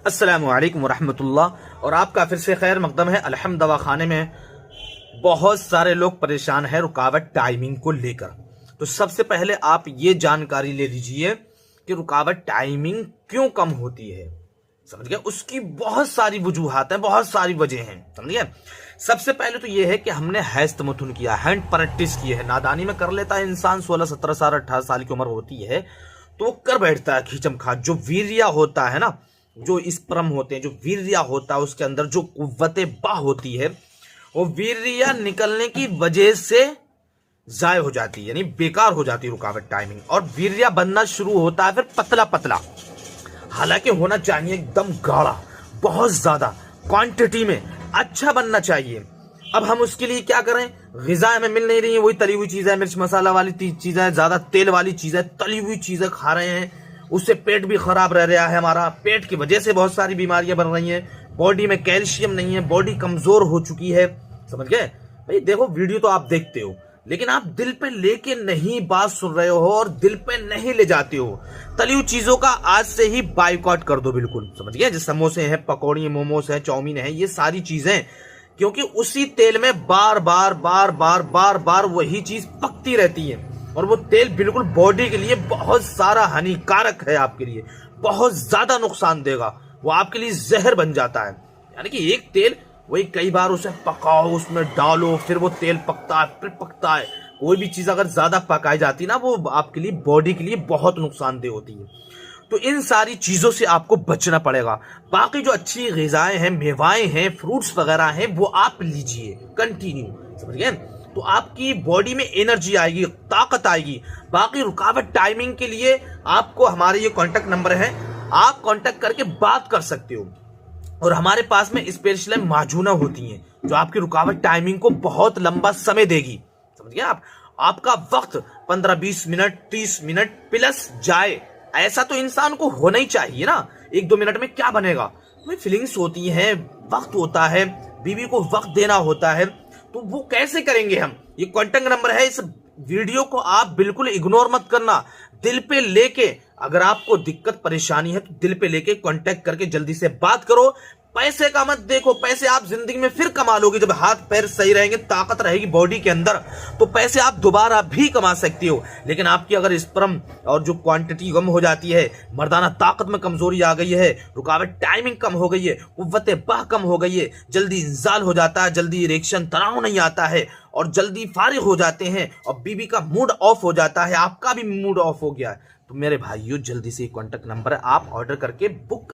अस्सलामु अलैकुम वरहमतुल्लाह। और आपका फिर से खैर मकदम है। अलहम दवाखाने में बहुत सारे लोग परेशान हैं रुकावट टाइमिंग को लेकर। तो सबसे पहले आप ये जानकारी ले लीजिए कि रुकावट टाइमिंग क्यों कम होती है। समझ गए? उसकी बहुत सारी वजूहात हैं, बहुत सारी वजह हैं। समझ गए? सबसे पहले तो ये है कि हमने हैज तमथुन किया, हैंड प्रैक्टिस की है। नादानी में कर लेता है इंसान, 16 17 साल 18 साल की उम्र होती है तो वो कर बैठता है खींचम खाच। जो वीर्या होता है ना, जो स्पर्म होते हैं, जो वीर्या होता है उसके अंदर जो कुव्वते बा होती है, वो वीर्या निकलने की वजह से जाय हो जाती है, यानी बेकार हो जाती है रुकावट टाइमिंग। और वीर्या बनना शुरू होता है फिर पतला पतला, हालांकि होना चाहिए एकदम गाढ़ा, बहुत ज्यादा क्वांटिटी में अच्छा बनना चाहिए। अब हम उसके लिए क्या करें? ग़िज़ा हमें मिल नहीं रही है, वही तली हुई चीजें, मिर्च मसाला वाली चीजें, ज्यादा तेल वाली चीजें, तली हुई चीजें खा रहे हैं। उससे पेट भी खराब रह रहा है हमारा, पेट की वजह से बहुत सारी बीमारियां बन रही हैं। बॉडी में कैल्शियम नहीं है, बॉडी कमजोर हो चुकी है। समझ गए भाई? देखो, वीडियो तो आप देखते हो लेकिन आप दिल पे लेके नहीं बात सुन रहे हो और दिल पे नहीं ले जाते हो। तली हुई चीजों का आज से ही बाइकआउट कर दो बिल्कुल। समझ गए? जैसे समोसे हैं, पकौड़ी, मोमोस है, चाउमीन है, ये सारी चीजें, क्योंकि उसी तेल में बार बार बार बार बार बार वही चीज पकती रहती है और वो तेल बिल्कुल बॉडी के लिए बहुत सारा हानिकारक है, आपके लिए बहुत ज्यादा नुकसान देगा। वो आपके लिए जहर बन जाता है। यानी कि एक तेल वही कई बार उसे पकाओ, उसमें डालो, फिर वो तेल पकता है, फिर पकता है। कोई भी चीज अगर ज्यादा पकाई जाती है ना, वो आपके लिए, बॉडी के लिए बहुत नुकसानदेह होती है। तो इन सारी चीजों से आपको बचना पड़ेगा। बाकी जो अच्छी ग़िज़ाएं हैं, मेवाएं हैं, फ्रूट्स वगैरह हैं, वो आप लीजिए कंटिन्यू। समझ गए? तो आपकी बॉडी में एनर्जी आएगी, ताकत आएगी। बाकी रुकावट टाइमिंग के लिए आपको हमारे ये कांटेक्ट नंबर है, आप कांटेक्ट करके बात कर सकते हो। और हमारे पास में स्पेशल माजूना होती हैं जो आपकी रुकावट टाइमिंग को बहुत लंबा समय देगी। समझ गए आप? आपका वक्त 15-20 मिनट, 30 मिनट प्लस जाए, ऐसा तो इंसान को होना ही चाहिए ना। 1-2 मिनट में क्या बनेगा? फीलिंग्स होती हैं, वक्त होता है, बीवी को वक्त देना होता है, तो वो कैसे करेंगे हम? ये कांटेक्ट नंबर है, इस वीडियो को आप बिल्कुल इग्नोर मत करना। दिल पे लेके, अगर आपको दिक्कत परेशानी है तो दिल पे लेके कांटेक्ट करके जल्दी से बात करो। पैसे का मत देखो, पैसे आप जिंदगी में फिर कमा लोगे जब हाथ पैर सही रहेंगे, ताकत रहेगी बॉडी के अंदर, तो पैसे आप दोबारा भी कमा सकते हो। लेकिन आपकी अगर स्पर्म और जो क्वांटिटी कम हो जाती है, मर्दाना ताकत में कमजोरी आ गई है, रुकावट टाइमिंग कम हो गई है, कुव्वते बाह कम हो गई है, जल्दी इंजाल हो जाता है, जल्दी इरेक्शन, तनाव नहीं आता है और जल्दी फारिग हो जाते हैं और बीबी का मूड ऑफ हो जाता है, आपका भी मूड ऑफ हो गया है, तो मेरे भाइयों जल्दी से कॉन्टेक्ट नंबर आप ऑर्डर करके बुक